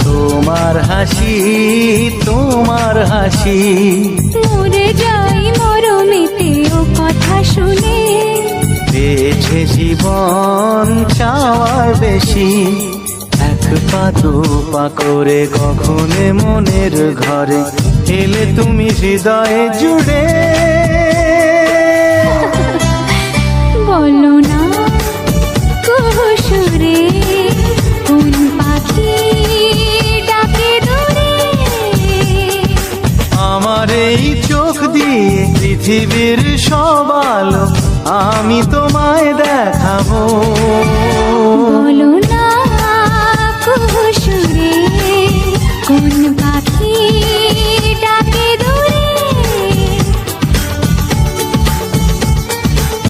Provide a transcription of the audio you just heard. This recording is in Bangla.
তোমার হাসি, তোমার হাসি। মরে যাই মরমেতে ও কথা শুনে, পেয়েছে জীবন চাওয়ার বেশি। এক পা দু পা করে কখনে মনের ঘরে এলে তুমি হৃদয়ে জুড়ে। বলো না কুহুসুরে কোন পাখি ডাকে দূরে। আমার এই চোখ দিয়ে পৃথিবীর সব আলো আমি তোমায় দেখাবো। বলো না কুহুসুরে কোন